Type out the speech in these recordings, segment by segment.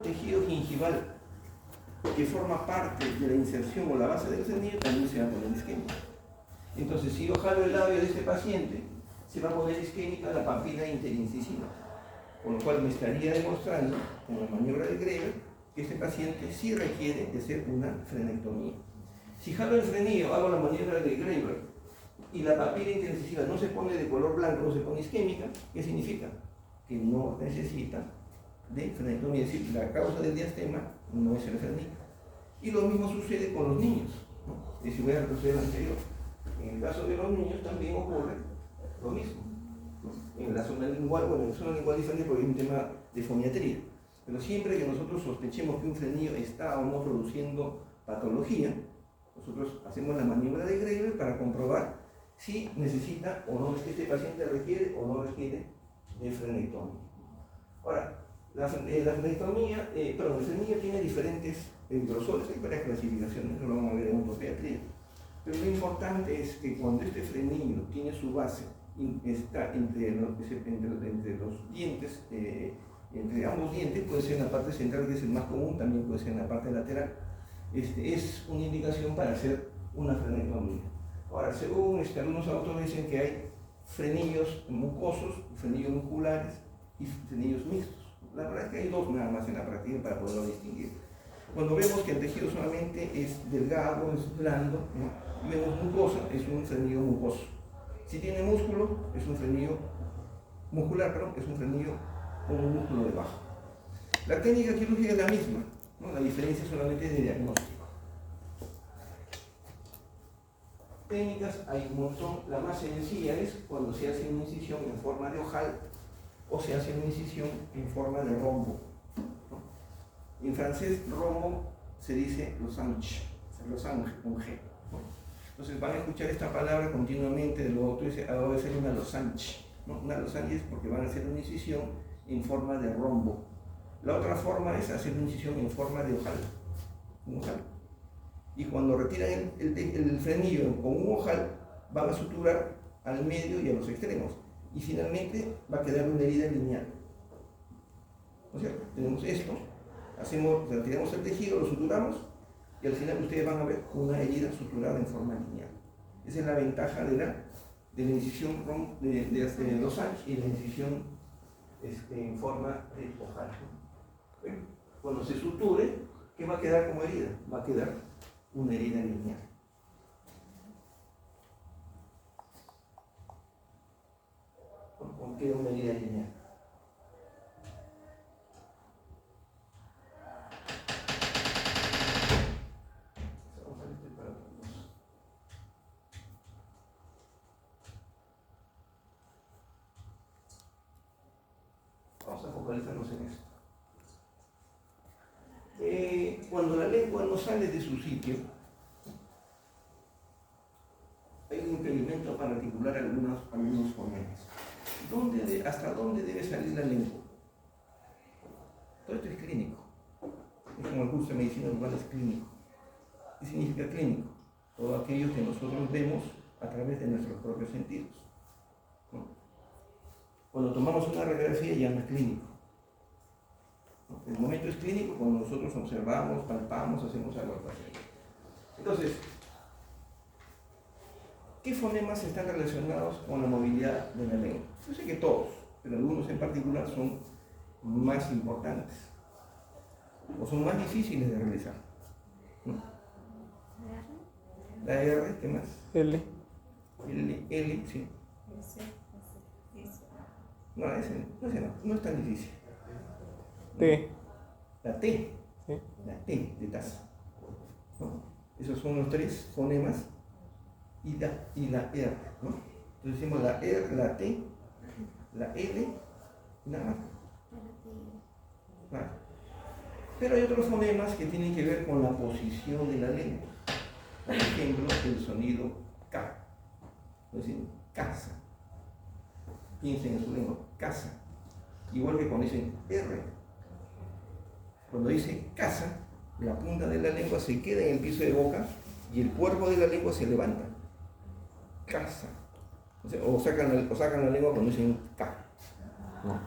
tejido gingival que forma parte de la inserción o la base del frenillo también se va a poner isquémica. Entonces, si yo jalo el labio de este paciente, se va a poner isquémica la papila interincisiva, con lo cual me estaría demostrando con la maniobra de Greber que este paciente sí requiere de hacer una frenectomía. Si jalo el frenillo, hago la maniobra de Greber y la papila interincisiva no se pone de color blanco, no se pone isquémica, ¿qué significa? Que no necesita de frenectomía, es decir, la causa del diastema no es el frenillo. Y lo mismo sucede con los niños, ¿no? Y si voy a retroceder al anterior, en el caso de los niños también ocurre lo mismo, ¿no? En la zona lingual, bueno, en la zona lingual diferente porque hay un tema de foniatría, pero siempre que nosotros sospechemos que un frenillo está o no produciendo patología, nosotros hacemos la maniobra de Greber para comprobar si necesita o no, es que este paciente requiere o no requiere de frenectomía. Ahora, la frenectomía, el frenillo tiene diferentes grosores, hay varias clasificaciones, eso lo vamos a ver en ortopedia. Pero lo importante es que cuando este frenillo tiene su base, está entre los dientes, entre ambos dientes, puede ser en la parte central, que es el más común, también puede ser en la parte lateral, es una indicación para hacer una frenectomía. Ahora, según algunos autores dicen que hay frenillos mucosos, frenillos musculares y frenillos mixtos. La verdad es que hay dos nada más en la práctica para poderlo distinguir. Cuando vemos que el tejido solamente es delgado, es blando, ¿no? Vemos mucosa, es un frenillo mucoso. Si tiene músculo, es un frenillo muscular, perdón, es un frenillo con un músculo debajo. La técnica quirúrgica es la misma, ¿no? La diferencia solamente es de diagnóstico. Técnicas hay un montón, la más sencilla es cuando se hace una incisión en forma de ojal o se hace una incisión en forma de rombo, ¿no? En francés, rombo se dice losange, con G, ¿no? Entonces van a escuchar esta palabra continuamente, luego tú dices, ahora va a ser una losange, ¿no? Una losange es porque van a hacer una incisión en forma de rombo. La otra forma es hacer una incisión en forma de ojal, un ojal. Y cuando retiran el frenillo con un ojal, van a suturar al medio y a los extremos. Y finalmente va a quedar una herida lineal. ¿No es cierto? Tenemos esto, retiramos el tejido, lo suturamos, y al final ustedes van a ver una herida suturada en forma lineal. Esa es la ventaja de la incisión de losange y la incisión en forma de ojal. Cuando se suture, ¿qué va a quedar como herida? Va a quedar una herida lineal. ¿Por qué una herida lineal? Vamos a focalizarnos en esto. Cuando la lengua no sale de su sitio, hay un impedimento para articular algunos fonemas. ¿Hasta dónde debe salir la lengua? Todo esto es clínico. Es como el curso de medicina urbana es clínico. ¿Qué significa clínico? Todo aquello que nosotros vemos a través de nuestros propios sentidos, ¿no? Cuando tomamos una radiografía ya no es clínico. El momento es clínico cuando nosotros observamos, palpamos, hacemos algo al paciente. Entonces, ¿qué fonemas están relacionados con la movilidad de la lengua? Yo sé que todos, pero algunos en particular son más importantes o son más difíciles de realizar, ¿no? La R, ¿qué más? L, sí. No, ese no es tan difícil. T. La T, Sí. la T de taza, ¿no? Esos son los tres fonemas y la R, ¿no? Entonces decimos la R, la T, la L y la R. Vale. Pero hay otros fonemas que tienen que ver con la posición de la lengua. Por ejemplo, el sonido K. Es decir, casa. Piensen en su lengua, casa. Igual que cuando dicen R. Cuando dice casa, la punta de la lengua se queda en el piso de boca y el cuerpo de la lengua se levanta. Casa. O sacan la lengua cuando dicen K. No.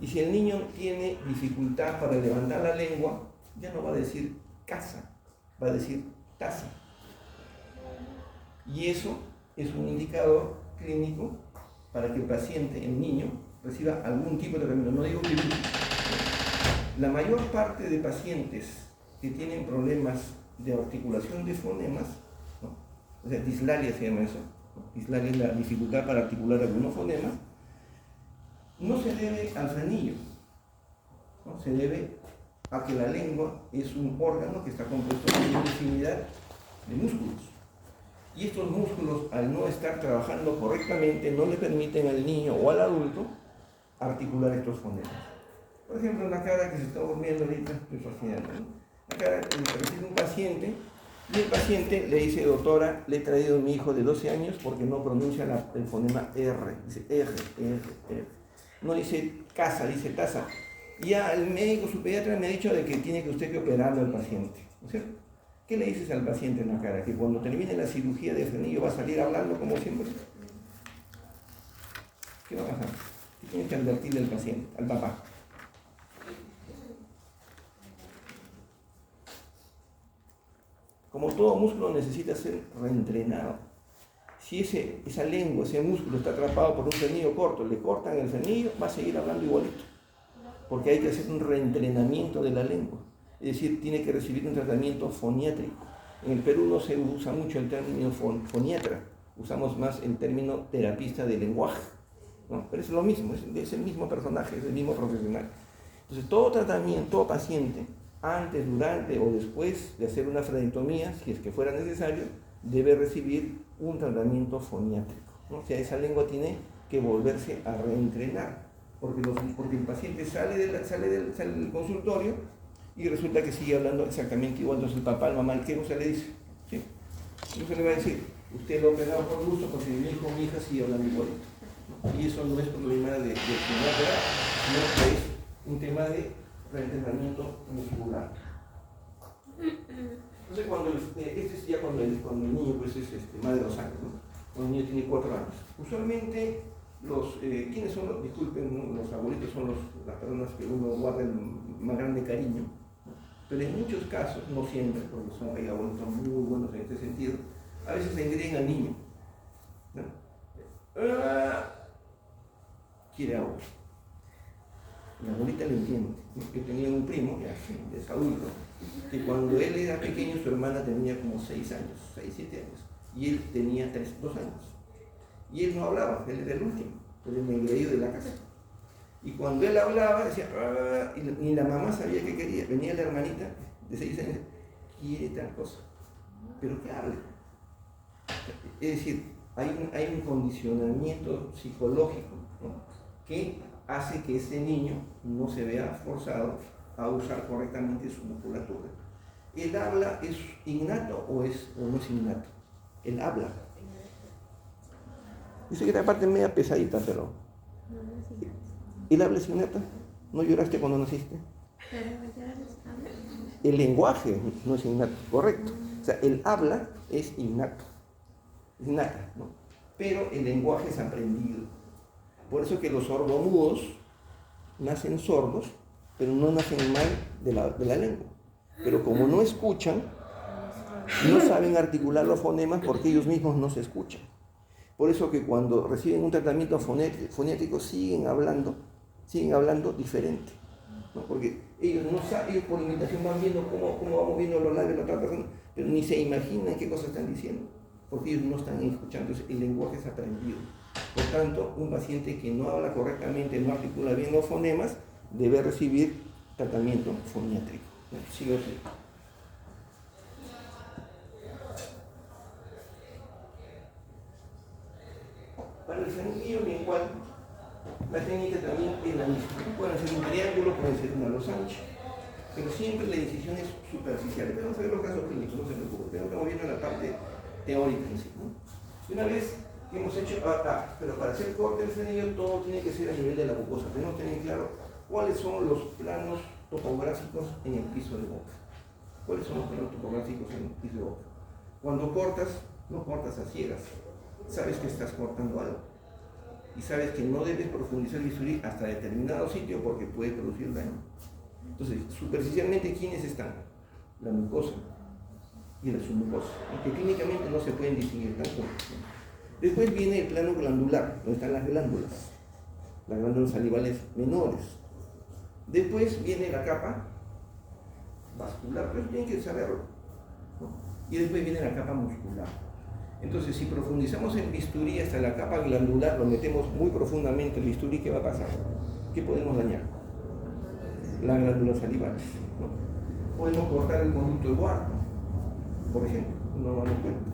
Y si el niño tiene dificultad para levantar la lengua, ya no va a decir casa, va a decir taza. Y eso es un indicador clínico para que el paciente, el niño, reciba algún tipo de tratamiento. No digo que la mayor parte de pacientes que tienen problemas de articulación de fonemas, ¿no? O sea, dislalia se llama eso, ¿no? Dislalia es la dificultad para articular algunos fonemas, no se debe al frenillo, ¿no? Se debe a que la lengua es un órgano que está compuesto de una infinidad de músculos. Y estos músculos, al no estar trabajando correctamente, no le permiten al niño o al adulto articular estos fonemas. Por ejemplo, la cara que se está durmiendo ahorita, estoy fascinando, ¿no? La cara que recibe un paciente, y el paciente le dice: doctora, le he traído a mi hijo de 12 años porque no pronuncia el fonema R, dice R. No dice casa, dice taza. Ya el médico, su pediatra, me ha dicho de que tiene que usted que operarlo al paciente, ¿no es cierto? ¿Qué le dices al paciente en la cara? ¿Que cuando termine la cirugía de frenillo va a salir hablando como siempre? ¿Qué va a pasar? ¿Qué tiene que advertirle al paciente, al papá? Como todo músculo necesita ser reentrenado. Si esa lengua, ese músculo está atrapado por un frenillo corto, le cortan el frenillo, va a seguir hablando igualito. Porque hay que hacer un reentrenamiento de la lengua. Es decir, tiene que recibir un tratamiento foniátrico. En el Perú no se usa mucho el término foniatra, usamos más el término terapista de lenguaje, ¿no? Pero es lo mismo, es el mismo personaje, es el mismo profesional. Entonces, todo tratamiento, todo paciente, antes, durante o después de hacer una frenectomía, si es que fuera necesario, debe recibir un tratamiento foniátrico, ¿no? O sea, esa lengua tiene que volverse a reentrenar, porque el paciente sale del consultorio y resulta que sigue hablando exactamente igual. Entonces el papá, el mamá, el qué se le dice, ¿sí? Entonces le va a decir: usted lo ha operado por gusto porque mi hijo o mi hija sigue hablando igualito, ¿no? Y eso no es problema de operar, sino que es un tema de reentrenamiento muscular. Entonces este es ya cuando el niño pues es más de 2 años, ¿no? Cuando el niño tiene 4 años. Usualmente ¿quiénes son los? Disculpen, ¿no? Los abuelitos son las personas que uno guarda el más grande cariño, ¿no? Pero en muchos casos, no siempre, porque hay abuelitos muy buenos en este sentido, a veces se engríen al niño, ¿no? Quiere agua. La abuelita le entiende. Yo tenía un primo, ya es adulto, que cuando él era pequeño su hermana tenía como 6 años, 6, 7 años, y él tenía 2 años. Y él no hablaba, él era el último, era el engreído de la casa. Y cuando él hablaba, decía, y ni la mamá sabía qué quería. Venía la hermanita de 6 años, quiere tal cosa, pero que hable. Es decir, hay un condicionamiento psicológico, ¿no? Que hace que ese niño no se vea forzado a usar correctamente su musculatura. ¿El habla es innato o no es innato? El habla. Dice que esta parte es media pesadita, pero... ¿El habla es innato? ¿No lloraste cuando naciste? El lenguaje no es innato, correcto. O sea, el habla es innato. Es innata, ¿no? Pero el lenguaje es aprendido. Por eso que los sordomudos nacen sordos, pero no nacen mal de la lengua. Pero como no escuchan, no saben articular los fonemas porque ellos mismos no se escuchan. Por eso que cuando reciben un tratamiento fonético siguen hablando diferente, ¿no? Porque ellos no saben, ellos por imitación van viendo cómo va moviendo los labios de la otra persona, pero ni se imaginan qué cosas están diciendo, porque ellos no están escuchando. Entonces, el lenguaje es aprendido. Por tanto, un paciente que no habla correctamente, no articula bien los fonemas, debe recibir tratamiento foniátrico. Sí o sí. Para el frenillo igual, la técnica también es la misma. Pueden ser un triángulo, pueden ser una losange, pero siempre la incisión es superficial. Vamos a ver los casos clínicos, no se preocupen. Estamos viendo la parte teórica en sí, ¿no? Y una vez que hemos hecho, pero para hacer corte del frenillo todo tiene que ser a nivel de la mucosa. Tenemos que tener claro cuáles son los planos topográficos en el piso de boca. ¿Cuáles son los planos topográficos en el piso de boca? Cuando cortas, no cortas a ciegas. Sabes que estás cortando algo. y sabes que no debes profundizar el bisturí hasta determinado sitio porque puede producir daño. Entonces, superficialmente, ¿quiénes están? La mucosa y la submucosa, que clínicamente no se pueden distinguir tanto. Después viene el plano glandular, donde están las glándulas salivales menores. Después viene la capa vascular, pero tienen que saberlo, ¿no? Y después viene la capa muscular. Entonces, si profundizamos el bisturí hasta la capa glandular, lo metemos muy profundamente el bisturí, ¿qué va a pasar? ¿Qué podemos dañar? Las glándulas salivales, ¿no? Podemos cortar el conducto de Wharton, por ejemplo, no nos damos cuenta.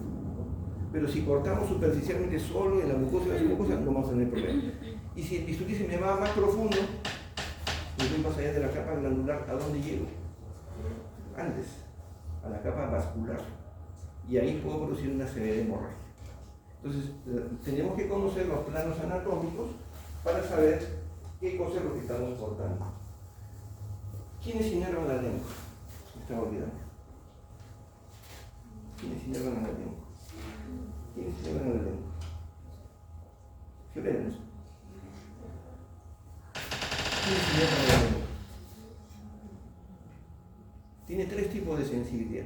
Pero si cortamos superficialmente solo en la mucosa y la submucosa, no vamos a tener problema. Y si el bisturí se me va más profundo, y voy más allá de la capa glandular, ¿a dónde llego? Antes, a la capa vascular. Y ahí puedo producir una severa hemorragia. Entonces, tenemos que conocer los planos anatómicos para saber qué cosa es lo que estamos cortando. ¿Quiénes inervan la lengua? Me estaba olvidando. ¿Quiénes inervan la lengua? ¿Quiénes inervan la lengua? ¿Qué ven eso? ¿Quiénes inervan la lengua? Tiene tres tipos de sensibilidad: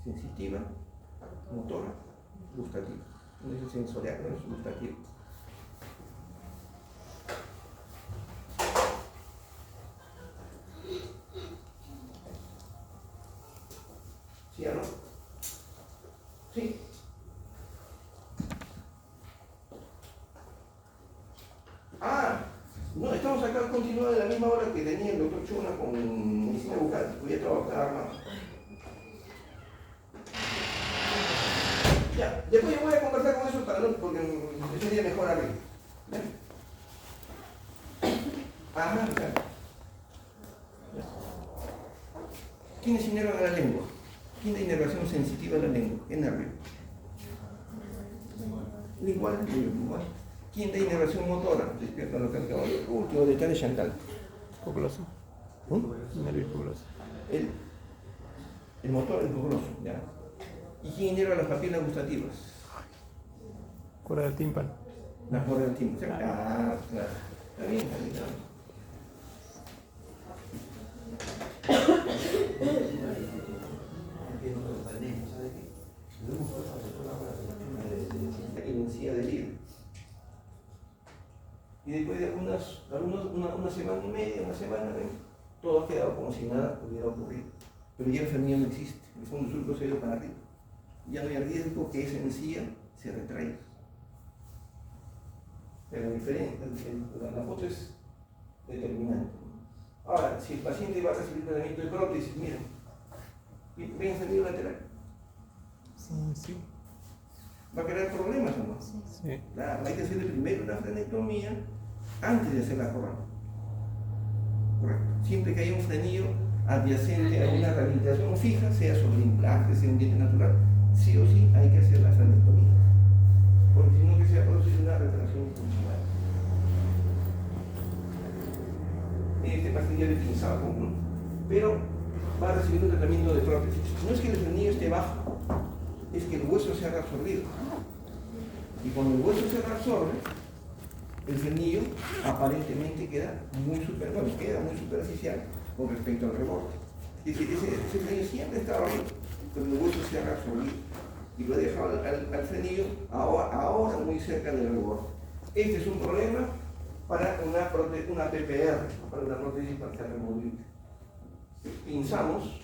sensitiva, motora, gustativa. No es sensorial, no es gustativa. ¿Sí o no? Sí. No, estamos acá continuando en la misma hora que tenía el doctor Chuna con medicina bucal, voy a trabajar armado. Ya, después yo voy a conversar con eso para no, porque me sería mejor arriba. Ajá, claro. ¿Quiénes inervan a la lengua? ¿Quién da inervación sensitiva a la lengua? ¿Qué nervio? Igual. ¿Quién da inervación motora? Despierta lo que acabo de último detalle de Chantal. Hipogloso. Nervio hipogloso. El motor es hipogloso, ¿ya? ¿Y quién inerva las papilas gustativas? Cuerda del tímpano. Las cuerdas del tímpano. Claro. Está bien. La encía del hígado. Y después de una semana y media, una semana, todo ha quedado como si nada hubiera ocurrido. Pero ya el frenillo no existe, el fondo surco se ha ido para arriba. Ya no hay riesgo que esa encía se retraiga. Pero la foto es determinante. Ahora, si el paciente va a recibir tratamiento de prótesis, miren, ¿ven el frenillo lateral? Sí. ¿Va a crear problemas o no? Sí. Claro, hay que hacerle primero una frenectomía antes de hacer la corona. Correcto. Siempre que haya un frenillo adyacente a una rehabilitación fija, sea sobre implante, sea un diente natural, sí o sí hay que hacer la frenectomía. Porque si no, que se va a producir una retracción funcional. Este paciente ya le pinzaba con uno, pero va a recibir un tratamiento de prótesis. No es que el frenillo esté bajo, es que el hueso se ha reabsorbido. Y cuando el hueso se reabsorbe, el frenillo aparentemente queda muy superficial con respecto al reborde. Es decir, ese frenillo siempre estaba bien, pero el hueso se ha reabsorbido y lo ha dejado al frenillo ahora muy cerca del reborde. Este es un problema para una PPR, para una prótesis parcial removible. Pinzamos,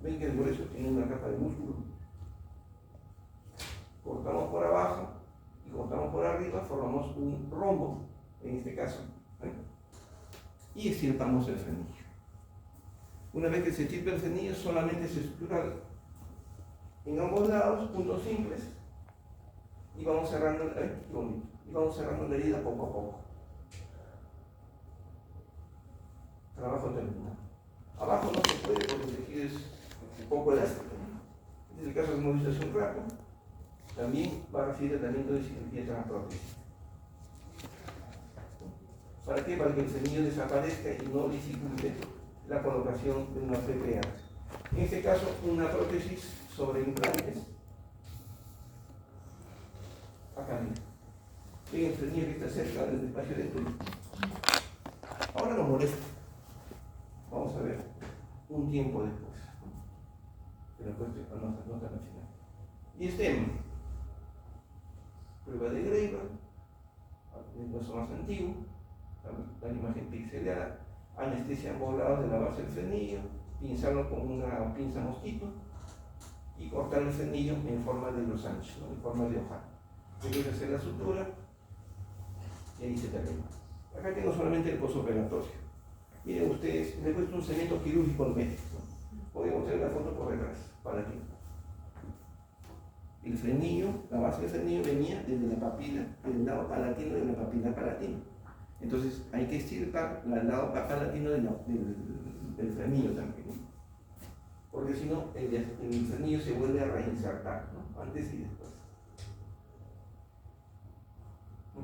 ven que el hueso tiene una capa de músculo. Cortamos por abajo y cortamos por arriba, formamos un rombo, en este caso, y extirpamos el frenillo. Una vez que se extirpa el frenillo, solamente se sutura en ambos lados, puntos simples, y vamos cerrando la herida poco a poco. Trabajo terminado. Abajo no se puede porque el tejido es un poco elástico. Este es el caso que hemos visto hace un rato. También va a recibir tratamiento de cirugía transprótesis. ¿Para qué? Para que el frenillo desaparezca y no dificulte la colocación de una PPA. En este caso, una prótesis sobre implantes. Acá mismo. ven el frenillo que está cerca del espacio de tuyo. Ahora nos molesta. Vamos a ver un tiempo después. Que la cuestión no está al final. Y STEM. Prueba de Greiber, el caso más antiguo, la imagen pixelada, anestesia ambulada de la base del frenillo, pinzarlo con una pinza mosquito y cortar el frenillo en forma de losange, ¿no? En forma de hoja. Luego hacer la sutura y ahí se termina. Acá tengo solamente el postoperatorio. Miren ustedes, le he puesto un cemento quirúrgico al médico. Podemos hacer la foto por detrás, para aquí. El frenillo, la base del frenillo venía desde la papila, del lado palatino de la papila palatina. Entonces hay que extirpar el lado palatino del frenillo también, ¿no? Porque si no, el frenillo se vuelve a reinsertar, ¿no? Antes y después.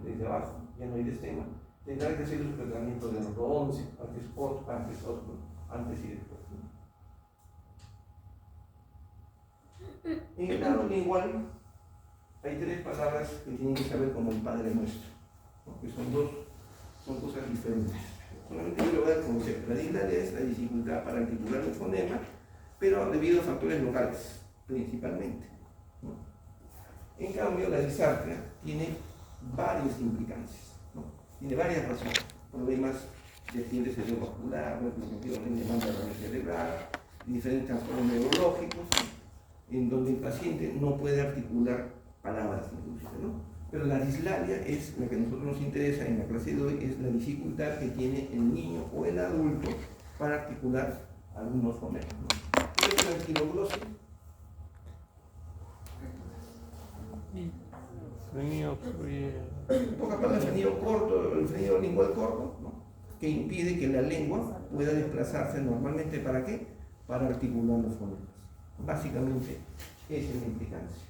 Desde abajo, ya no hay destema. Tendrá que hacer el tratamiento de los 11, antes otro, antes y después, ¿no? En el lado lingual hay tres palabras que tienen que saber como el Padre Nuestro, ¿no? Que son cosas diferentes. Solamente yo le voy a dar concepto. La dislalia es la dificultad para articular un fonema, pero debido a factores locales, principalmente, ¿no? En cambio, la disartria tiene varias implicancias, ¿no? Tiene varias razones. Problemas de tiende cerebrovascular, bloqueo de demanda cerebral, diferentes trastornos neurológicos, ¿no? En donde el paciente no puede articular palabras, inclusive, ¿no? Pero la dislalia es la que a nosotros nos interesa en la clase de hoy, es la dificultad que tiene el niño o el adulto para articular algunos fonemas, ¿no? ¿Qué es la anquiloglosia? Frenillo, En pocas palabras, el frenillo corto, el frenillo lingual corto, ¿no? Que impide que la lengua pueda desplazarse normalmente. ¿Para qué? Para articular los fonemas. Básicamente, esa es la implicancia.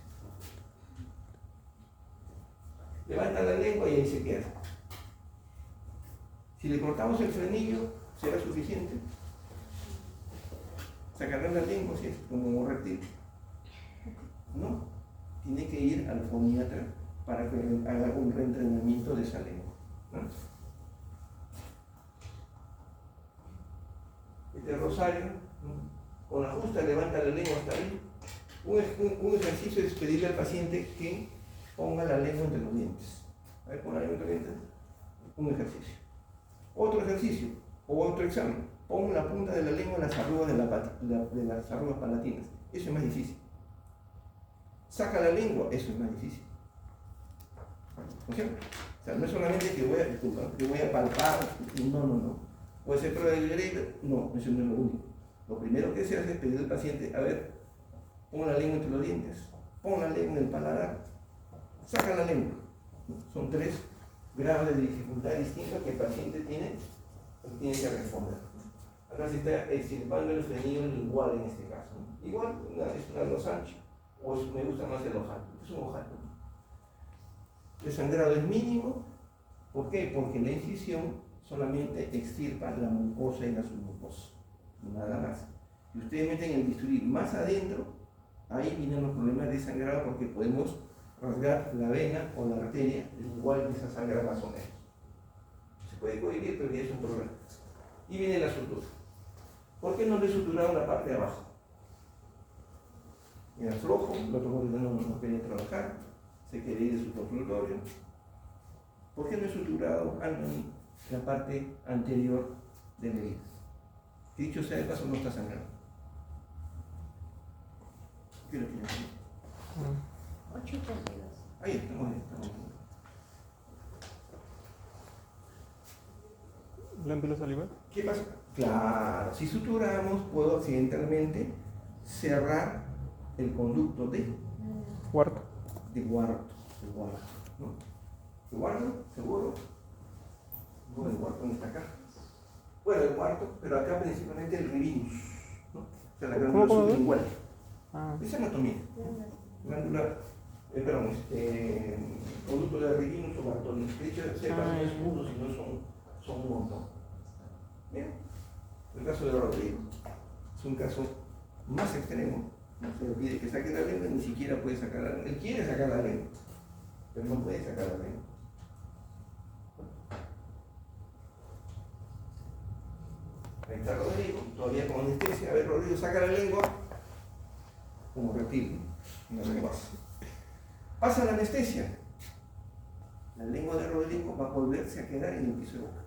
Levanta la lengua y ahí se queda. Si le cortamos el frenillo, ¿será suficiente? Sacarle la lengua, así es, como un reptil. No, tiene que ir al foniatra para que haga un reentrenamiento de esa lengua, ¿no? Este rosario, ¿no? Con la justa levanta la lengua hasta ahí. Un ejercicio es pedirle al paciente que ponga la lengua entre los dientes. A ver, pon la lengua entre los dientes. Un ejercicio. Otro ejercicio, o otro examen. Pon la punta de la lengua en las arrugas de las arrugas palatinas. Eso es más difícil. Saca la lengua, eso es más difícil. ¿No es cierto? O sea, no es solamente que voy a palpar, no. ¿Puede ser prueba de Greiber? No, eso no es lo único. Lo primero que se hace es pedir al paciente, a ver, pon la lengua entre los dientes, pon la lengua en el paladar, saca la lengua. Son 3 grados de dificultad distintos que el paciente tiene que responder. Acá se está extirpando el frenillo lingual en este caso, ¿no? Igual es una losange, o me gusta más el ojal, es un ojal, ¿no? El sangrado es mínimo. ¿Por qué? Porque la incisión solamente extirpa la mucosa y la submucosa, nada más. Si ustedes meten el bisturí más adentro, ahí vienen los problemas de sangrado, porque podemos rasgar la vena o la arteria, igual que esa sangra más o menos. Se puede cohibir, pero ya es un problema. Y viene la sutura. ¿Por qué no le he suturado la parte de abajo? Era flojo, el otro no quería trabajar, se quería ir de su consultorio. ¿Por qué no he suturado la parte anterior de la herida? Dicho sea de paso, no está sangrando. ¿Qué lo tiene aquí? 8:32. Ahí estamos. ¿Glándula salival? ¿Qué pasa? Claro, si suturamos, puedo accidentalmente cerrar el conducto de Cuarto. guardo, ¿no? ¿De guardo? ¿Seguro? No, el guardo no está acá. Bueno, el cuarto, pero acá principalmente el rivinus, ¿no? O sea, la glándula sublingual. Esa anatomía. Glándula, conducto de rivinus o Bartolini. De hecho, no es uno, sino son un montón. Bien. El caso de Rodrigo es un caso más extremo. No se le pide que saque la lengua, ni siquiera puede sacar la lengua. Él quiere sacar la lengua, pero no puede sacar la lengua. Ahí está Rodrigo, todavía con anestesia. A ver, Rodrigo, saca la lengua. Como reptil, ¿no? La lengua. Pasa la anestesia. La lengua de Rodrigo va a volverse a quedar en el piso de boca.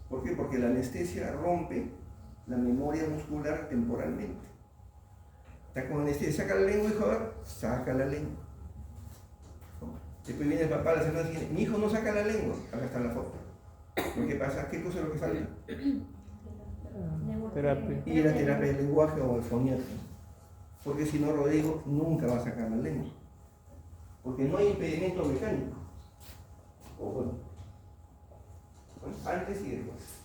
¿Por qué? Porque la anestesia rompe la memoria muscular temporalmente. Está con anestesia, saca la lengua, hijo, a ver, saca la lengua. Después viene el papá la semana siguiente, mi hijo no saca la lengua, acá está la foto. ¿Lo que pasa? ¿Qué cosa es lo que falta? Terapia. Y la terapia del lenguaje o el foniatra. Porque si no, Rodrigo nunca va a sacar la lengua. Porque no hay impedimento mecánico. O bueno, antes y después.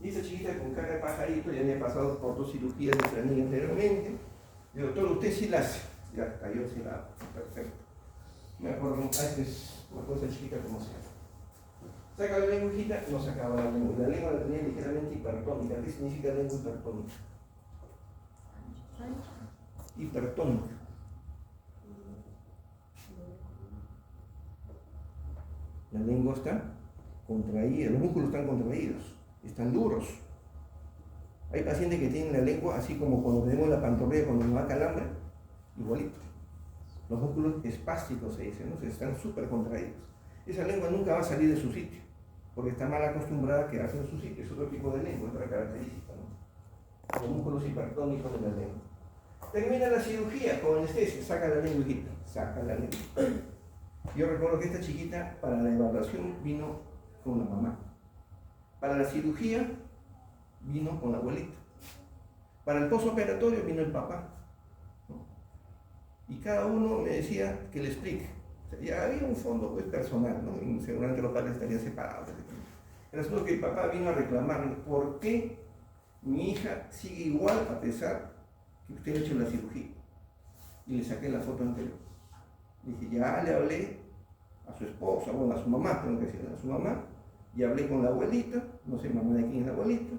Y esa chiquita con cara de pajarito ya había pasado por 2 cirugías de cráneo anteriormente. El doctor, usted sí la hace. Ya cayó, sí la hago. Perfecto. Me acuerdo, esta es una cosa chiquita como sea. Saca la lengüita, no sacaba la lengua. La lengua la tenía ligeramente hipertónica. ¿Qué significa lengua hipertónica? Hipertónica. La lengua está contraída, los músculos están contraídos, están duros. Hay pacientes que tienen la lengua así como cuando tenemos la pantorrilla cuando nos da calambre, igualito. Los músculos espásticos se dicen, ¿no? Están súper contraídos. Esa lengua nunca va a salir de su sitio, porque está mal acostumbrada a quedarse en su sitio. Es otro tipo de lengua, otra característica, ¿no? Los músculos hipertónicos de la lengua. Termina la cirugía con anestesia, saca la lengüita, saca la lengua. Yo recuerdo que esta chiquita para la evaluación vino con la mamá. Para la cirugía vino con la abuelita. Para el postoperatorio vino el papá, ¿no? Y cada uno me decía que le explique. O sea, ya había un fondo pues, personal, ¿no? Y seguramente los padres estarían separados. El asunto que el papá vino a reclamarme por qué mi hija sigue igual a pesar que usted ha hecho la cirugía. Y le saqué la foto anterior. Dije, ya le hablé a su esposa, bueno, a su mamá, tengo que decirle, a su mamá, y hablé con la abuelita, no sé mamá de quién es la abuelita,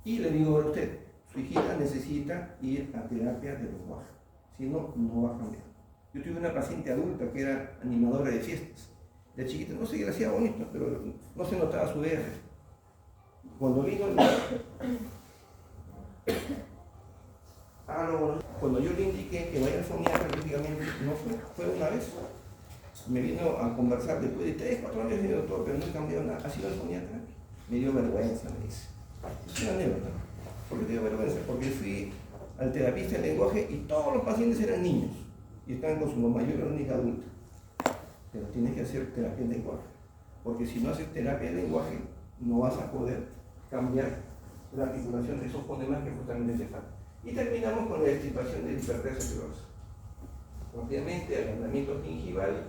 y le digo a usted, su hijita necesita ir a terapia de lenguaje, si no, no va a cambiar. Yo tuve una paciente adulta que era animadora de fiestas, la chiquita, no sé qué le hacía bonito, pero no se notaba su R. Cuando vino, cuando yo le indiqué que vaya al foniatra, lógicamente no fue una vez. Me vino a conversar después de 3, 4 años de doctor, pero no he cambiado nada. ¿Ha sido al foniatra? Me dio vergüenza, me dice. Es una anécdota. ¿Por qué te dio vergüenza? Porque fui al terapista de lenguaje y todos los pacientes eran niños y estaban con su mamá, yo era la única adulta. Pero tienes que hacer terapia de lenguaje, porque si no haces terapia de lenguaje, no vas a poder cambiar la articulación de esos fonemas que justamente te faltan. Y terminamos con la extirpación de la hiperplasia fibrosa. Obviamente, agrandamiento gingival,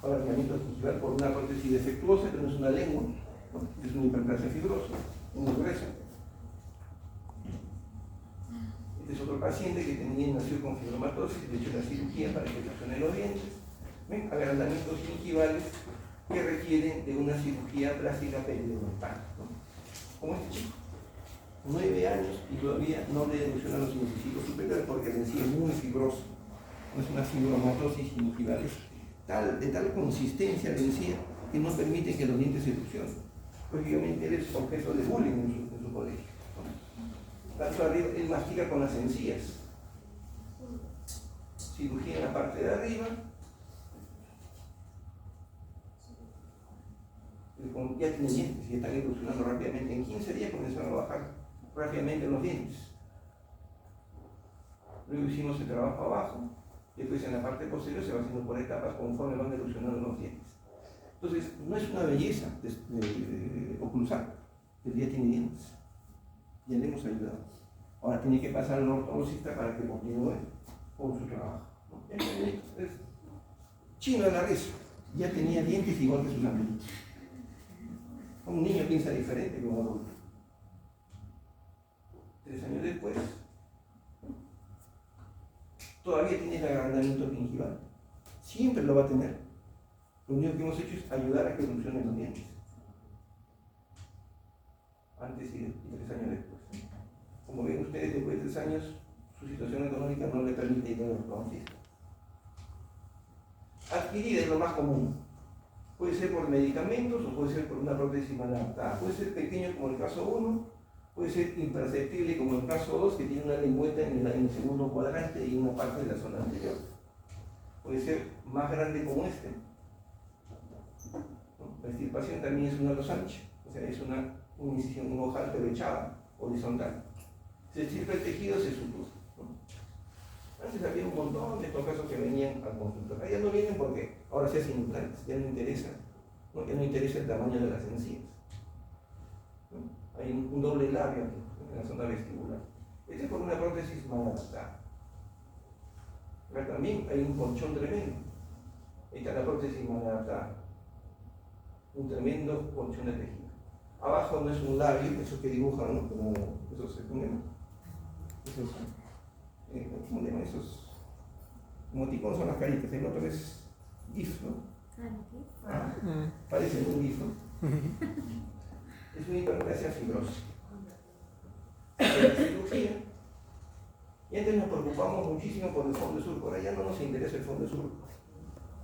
agrandamiento gingival por una prótesis defectuosa, que no es una lengua, ¿no? Es una hiperplasia fibrosa, muy gruesa. Este es otro paciente que nació con fibromatosis, de hecho la cirugía para que funcione los dientes. ¿Ven? Agrandamientos gingivales que requieren de una cirugía plástica periodontal, ¿no? Como este chico. 9 años y todavía no le evolucionan los incisivos superiores porque en sí es muy fibroso. No es una fibromatosis gingival, de tal consistencia de encía que no permite que los dientes se erupcionen. Lógicamente él es objeto de bullying en su colegio, ¿no? Tanto arriba, él mastica con las encías. Cirugía en la parte de arriba. Ya tiene dientes y están evolucionando rápidamente. En 15 días comenzaron a bajar rápidamente los dientes. Luego hicimos el trabajo abajo, y después en la parte posterior se va haciendo por etapas conforme van evolucionando los dientes. Entonces, no es una belleza oclusal, el día tiene dientes. Ya le hemos ayudado. Ahora tiene que pasar al ortodoncista para que continúe con su trabajo, ¿no? Es chino de la risa, ya tenía dientes igual que sus amigos. Un niño piensa diferente que un adulto. 3 años después, todavía tiene el agrandamiento gingival. Siempre lo va a tener. Lo único que hemos hecho es ayudar a que evolucionen los dientes. Antes y 3 años después. Como ven ustedes, después de 3 años, su situación económica no le permite ir al ortodoncista. Adquirida es lo más común. Puede ser por medicamentos o puede ser por una prótesis mal adaptada. Puede ser pequeño como el caso 1, puede ser imperceptible como el caso 2, que tiene una lengüeta en el segundo cuadrante y una parte de la zona anterior. Puede ser más grande como este. La extirpación también es una losange, o sea, es una incisión, un ojal pero echada, horizontal. Se extirpa el tejido, se sutura. Antes había un montón de estos casos que venían al consultorio. Ya no vienen porque ahora se hacen implantes, ya no interesa, ¿no? Ya no interesa el tamaño de las encías. ¿No? Hay un doble labio aquí, en la zona vestibular. Este es por una prótesis mal adaptada. Acá también hay un colchón tremendo. Ahí está la prótesis mal adaptada. Un tremendo colchón de tejido. Abajo no es un labio, esos que dibujan, ¿no? Como esos, ¿cómo se llama? ¿Cómo se llaman esos? Emoticonos son las caritas, el otro es GIF, ¿no? Parece un GIF, ¿no? Es una hiperplasia fibrosa. La cirugía, y antes nos preocupamos muchísimo por el fondo de surco, ahora ya no nos interesa el fondo de surco.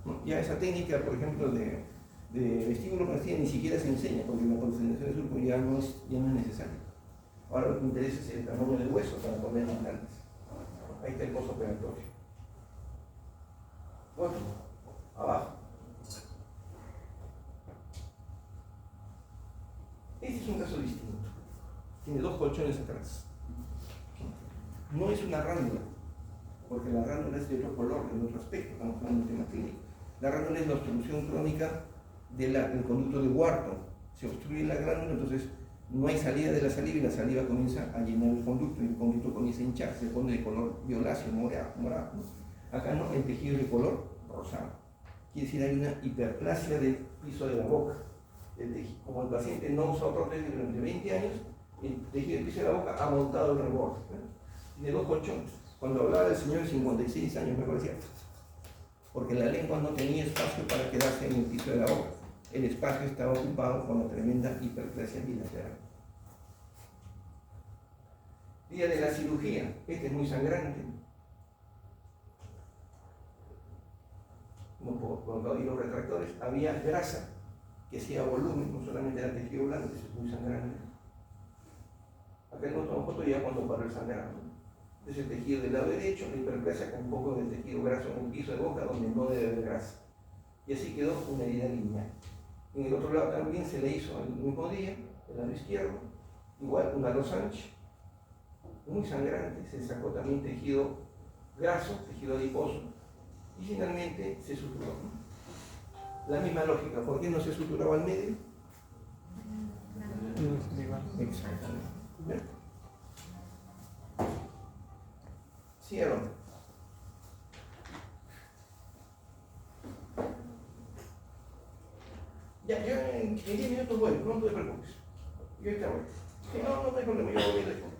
¿No? Ya esa técnica, por ejemplo, de vestíbulo-plastía ni siquiera se enseña, porque la consolidación de surco ya no es necesaria. Ahora lo que interesa es el tamaño del hueso para poner implantes. Ahí está el postoperatorio. Bueno, abajo. Este es un caso distinto. Tiene dos colchones atrás. No es una ránula, porque la ránula es de otro color, de otro aspecto, estamos hablando de un tema clínico. La ránula es la obstrucción crónica del conducto de Wharton. Se obstruye la glándula, entonces no hay salida de la saliva y la saliva comienza a llenar el conducto y el conducto comienza a hinchar, se pone de color violáceo, morado. Acá no, el tejido es de color rosado. Quiere decir hay una hiperplasia del piso de la boca. Como el paciente no usa prótesis durante 20 años, el tejido del piso de la boca ha montado el reborde. Tiene dos colchones. Cuando hablaba del señor de 56 años me parecía, porque la lengua no tenía espacio para quedarse en el piso de la boca. El espacio estaba ocupado con la tremenda hiperplasia bilateral. Día de la cirugía, este es muy sangrante. Como por caudillos retractores, había grasa que hacía volumen, no solamente era tejido blando, eso es muy sangrante. Acá tenemos una foto ya cuando paró el sangrado. Es el tejido del lado derecho, la hiperplasia con un poco de tejido graso en el piso de boca donde no debe haber grasa. Y así quedó una herida lineal. En el otro lado también se le hizo el mismo día, el lado izquierdo, igual una losange, muy sangrante, se sacó también tejido graso, tejido adiposo, y finalmente se suturó. La misma lógica, ¿por qué no se suturaba al medio? Exactamente. ¿Ven? Cierro. Ya, yo en 10 minutos voy, no te preocupes. Yo ahorita voy. Si no hay problema, yo voy lejos.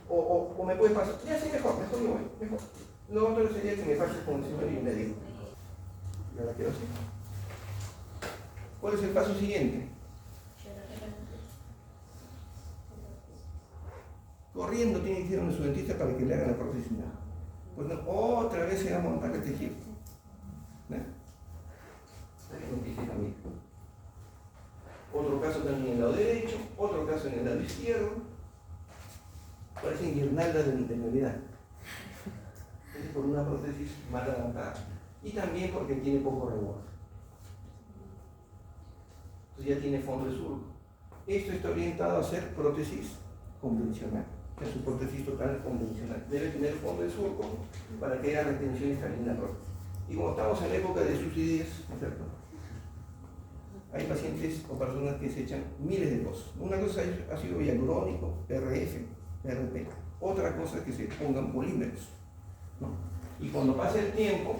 O me puedes pasar. Ya sí, mejor yo voy, mejor. Lo otro sería que me pases con el señor y le digo. Ya la quiero así. ¿Cuál es el paso siguiente? Corriendo tiene que ir a un su dentista para que le haga la prótesis. Pues no, otra vez se va a montar el tejido. Otro caso también en el lado derecho, otro caso en el lado izquierdo. Parecen guirnaldas de Navidad. Es por una prótesis mal adaptada. Y también porque tiene poco reborde. Entonces ya tiene fondo de surco. Esto está orientado a ser prótesis convencional. Es su prótesis total convencional. Debe tener fondo de surco para que haya retención y estabilidad en la prótesis. Y como estamos en la época de subsidios, ¿no es cierto? Hay pacientes o personas que se echan miles de cosas. Una cosa es ácido hialurónico, RF, RP. Otra cosa es que se pongan polímeros, ¿no? Y cuando pasa el tiempo,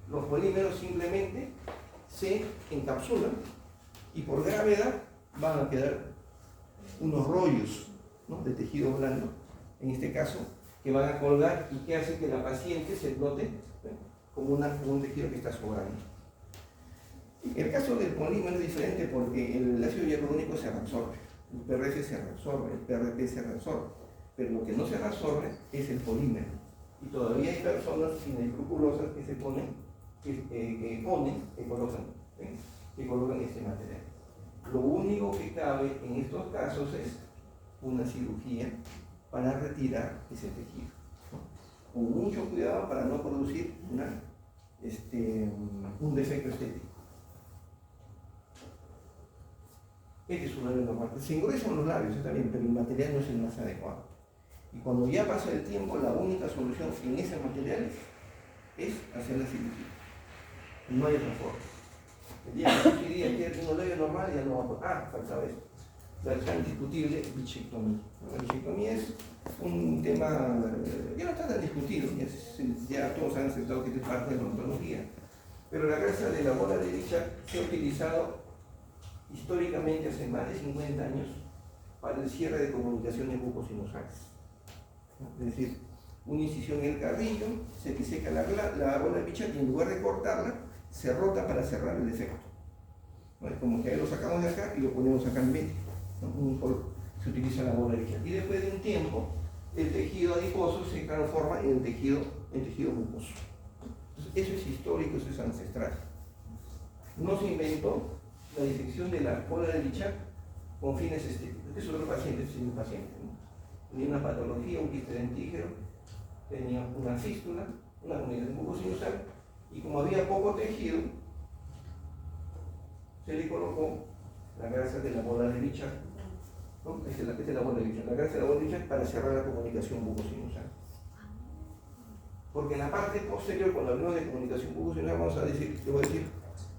los polímeros simplemente se encapsulan y por gravedad van a quedar unos rollos, ¿no?, de tejido blando, en este caso, que van a colgar y que hace que la paciente se note, ¿no?, como un tejido que está sobrando. El caso del polímero es diferente porque el ácido hialurónico se reabsorbe, el PRF se reabsorbe, el PRP se reabsorbe, pero lo que no se reabsorbe es el polímero. Y todavía hay personas inescrupulosas que se ponen, que colocan que colocan este material. Lo único que cabe en estos casos es una cirugía para retirar ese tejido, ¿no? Con mucho cuidado para no producir un defecto estético. Este es un labio normal. Se engruesan los labios, está bien, pero el material no es el más adecuado. Y cuando ya pasa el tiempo, la única solución en ese material es hacer la cirugía. No hay otra forma. El día que yo quería tener un labio normal, ya no va a poder. Faltaba esto. La tan discutible bichectomía. La bichectomía es un tema ya no está tan discutido, ya todos han aceptado que es parte de la odontología. Pero la grasa de la bola de Bichat se ha utilizado históricamente hace más de 50 años para el cierre de comunicaciones bucosinusales. Es decir, una incisión en el carrillo, se diseca la bola de Bichat y en lugar de cortarla, se rota para cerrar el defecto. ¿No? Es como que lo sacamos de acá y lo ponemos acá en medio, ¿no? Se utiliza la bola de Bichat. Y después de un tiempo, el tejido adiposo se transforma en tejido mucoso. Entonces, eso es histórico, eso es ancestral. No se inventó la disección de la bola de Bichat con fines estéticos. Este es otro paciente, este es un paciente, ¿no? Tenía una patología, un quiste dentígeno, tenía una fístula, una comunicación bucosinusal, y como había poco tejido, se le colocó la grasa de la bola de Bichat, ¿no? Esta es la bola de Bichat, la grasa de la bola de Bichat para cerrar la comunicación bucosinusal. Porque en la parte posterior, cuando hablamos de comunicación bucosinusal, vamos a decir, te voy a decir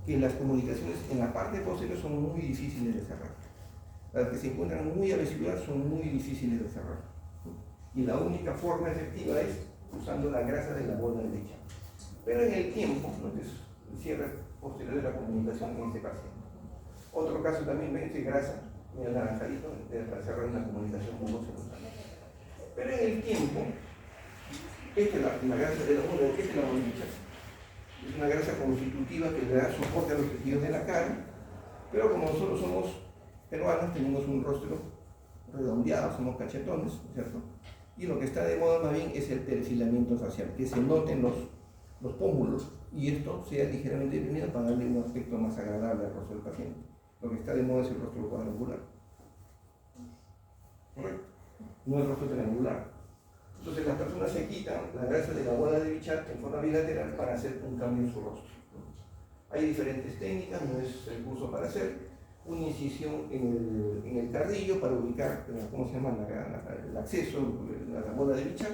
que las comunicaciones en la parte posterior son muy difíciles de cerrar. Las que se encuentran muy a vesicular son muy difíciles de cerrar. Y la única forma efectiva es usando la grasa de la bola de Bichat. Pero en el tiempo, ¿no? Es el cierre posterior de la comunicación en este paciente. Otro caso también ven que grasa, mira el naranjadito, para cerrar una comunicación bucosinusal. Pero en el tiempo, esta es la grasa de la bola de Bichat. Es una grasa constitutiva que le da soporte a los tejidos de la cara, pero como nosotros somos peruanos, tenemos un rostro redondeado, somos cachetones, ¿cierto? Y lo que está de moda más bien es el perfilamiento facial, que se noten los pómulos y esto sea ligeramente deprimido para darle un aspecto más agradable al rostro del paciente. Lo que está de moda es el rostro cuadrangular. ¿Correcto? No el rostro triangular. Entonces las personas se quitan la grasa de la bola de Bichat en forma bilateral para hacer un cambio en su rostro. Hay diferentes técnicas, no es el curso para hacer una incisión en el carrillo para ubicar, ¿cómo se llama? El acceso a la bola de Bichat.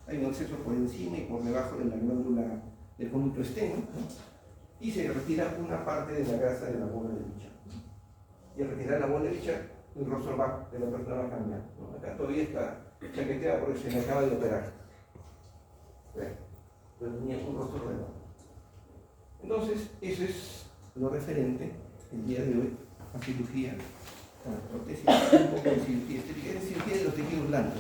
Hay un acceso por encima y por debajo de la glándula del conducto externo, ¿no? Y se retira una parte de la grasa de la bola de Bichat. Y al retirar la bola de Bichat, el rostro de la persona va a cambiar, ¿no? Acá todavía está chaqueteada porque se le acaba de operar. Pero tenía un rostro redondo. Entonces, eso es lo referente el día de hoy a cirugía, a prótesis, un poco de cirugía estética, es cirugía de los tejidos blandos.